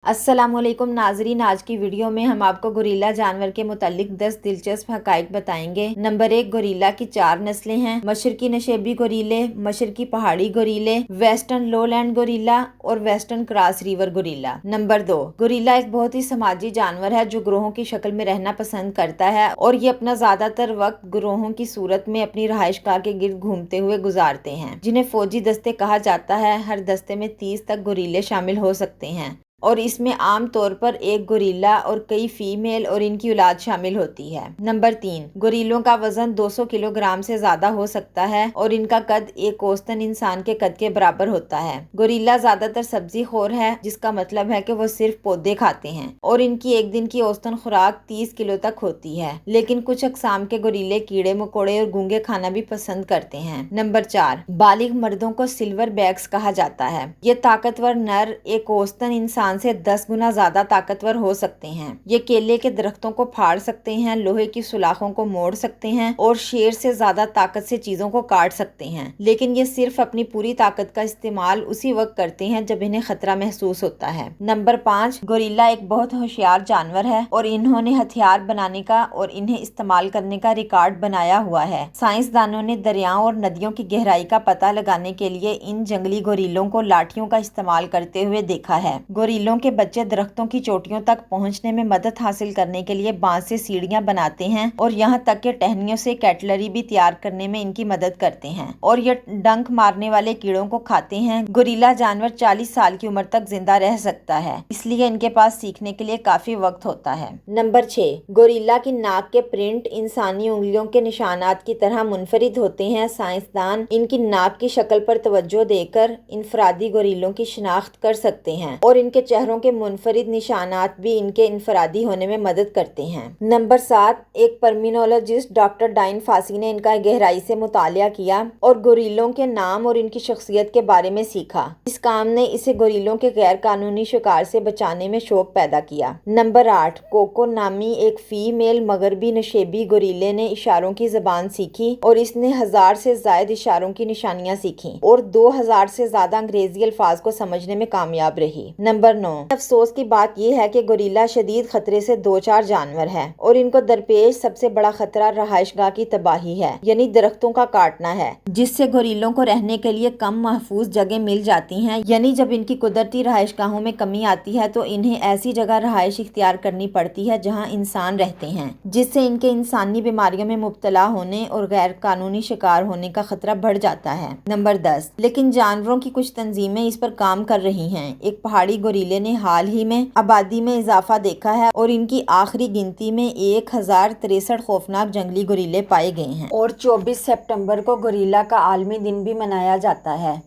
अस्सलाम वालेकुम नाजरीन, आज की वीडियो में हम आपको गोरिल्ला जानवर के मुतालिक 10 दिलचस्प हकाइक बताएंगे। नंबर 1, गोरिल्ला की 4 नस्लें हैं। मशरकी नशेबी गोरिल्ले, मशरकी पहाड़ी गोरिल्ले, वेस्टर्न लोलैंड गोरिल्ला और western cross river gorilla. Number 2, gorilla एक बहुत ही समाजी जानवर है जो ग्रोहों की शक्ल में रहना पसंद करता है और ये अपना ज्यादातर वक्त ग्रोहों की सूरत में अपनी रहायशगाह के गिर्द घूमते हुए गुजारते हैं, जिन्हें फौजी दस्ते कहा जाता है। हर दस्ते में 30 तक गोरिल्ले शामिल हो सकते हैं और इसमें आम तौर पर एक गोरिल्ला और कई फीमेल और इनकी औलाद शामिल होती है। नंबर 3, गोरिल्लों का वजन 200 किलोग्राम से ज्यादा हो सकता है और इनका कद एक औसतन इंसान के कद के बराबर होता है। गोरिल्ला ज्यादातर सब्जी खोर है, जिसका मतलब है कि वो सिर्फ पौधे खाते हैं और इनकी एक दिन की औसतन खुराक 30 किलो तक होती है। लेकिन कुछ अक़साम के गोरिल्ले कीड़े मकोड़े और घूंगे खाना भी पसंद करते हैं। नंबर 4, बालिग मर्दों को सिल्वर बैग्स कहा जाता है। ये ताकतवर नर एक औसतन इंसान से 10 गुना ज्यादा ताकतवर हो सकते हैं। ये केले के दरख्तों को फाड़ सकते हैं, लोहे की सुलाखों को मोड़ सकते हैं और शेर से ज्यादा ताकत से चीजों को काट सकते हैं। लेकिन ये सिर्फ अपनी पूरी ताकत का इस्तेमाल उसी वक्त करते हैं जब इन्हें खतरा महसूस होता है। नंबर 5, गोरिल्ला एक बहुत होशियार जानवर है और इन्होंने हथियार बनाने का और इन्हें इस्तेमाल करने का रिकॉर्ड बनाया हुआ है। साइंसदानों ने दरियाओं और नदियों की गहराई का पता लगाने के लिए इन जंगली गोरिल्लों को लाठियों का इस्तेमाल करते हुए देखा है। गोरिल्लों के बच्चे दरख्तों की चोटियों तक पहुंचने में मदद हासिल करने के लिए बांस से सीढ़ियां बनाते हैं और यहां तक कि टहनियों से कैटलरी भी तैयार करने में इनकी मदद करते हैं और ये डंक मारने वाले कीड़ों को खाते हैं। गोरिल्ला जानवर 40 साल की उम्र तक जिंदा रह सकता है, इसलिए इनके पास सीखने के लिए काफी वक्त होता है। नंबर 6, गोरिल्ला की नाक के प्रिंट इंसानी उंगलियों के निशानात की तरह मुनफरिद होते हैं। साइंसदान इनकी नाक की शक्ल पर तवज्जो देकर इनफरादी गोरिल्लों की शिनाख्त कर सकते हैं और इनके चेहरों के मुनफरिद निशानात भी इनके इनफरादी होने में मदद करते हैं। नंबर 7, एक पर्मिनोलॉजिस्ट डॉक्टर डाइन फासी ने इनका गहराई से मुतालिया किया और गोरिल्लों के नाम और इनकी शख्सियत के बारे में सीखा। इस काम ने इसे गोरिल्लों के गैर कानूनी शिकार से बचाने में शौक पैदा किया। नंबर 8, कोको नामी एक फीमेल मगरबी नशेबी गोरिल्ले ने इशारों की जबान सीखी और इसने 1000 से ज्यादा इशारों की निशानियां सीखी और 2000 से ज्यादा अंग्रेजी अल्फाज को समझने में कामयाब रही। नंबर 9, अफसोस की बात यह है कि गोरिल्ला शदीद खतरे से दो चार जानवर है और इनको दरपेश सबसे बड़ा खतरा रहायशगाह की तबाही है, यानी दरख्तों का काटना है, जिससे गोरिल्लों को रहने के लिए कम महफूज जगह मिल जाती हैं। यानी जब इनकी कुदरती रहायशगाहों में कमी आती है तो इन्हें ऐसी जगह रहायश इख्तियार करनी पड़ती है जहाँ इंसान रहते हैं, जिससे इनके इंसानी बीमारियों में मुब्तला होने और गैर कानूनी शिकार होने का खतरा बढ़ जाता है। नंबर 10, लेकिन जानवरों की कुछ तंजीमें इस पर काम कर रही हैं। एक पहाड़ी गोरिल्ले ने हाल ही में आबादी में इजाफा देखा है और इनकी आखिरी गिनती में 1063 खौफनाक जंगली गोरिल्ले पाए गए हैं और 24 सितंबर को गोरिल्ला का आलमी दिन भी मनाया जाता है।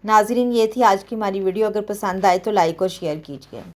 नाजरीन, ये थी आज की हमारी वीडियो। अगर पसंद आए तो लाइक और शेयर कीजिए।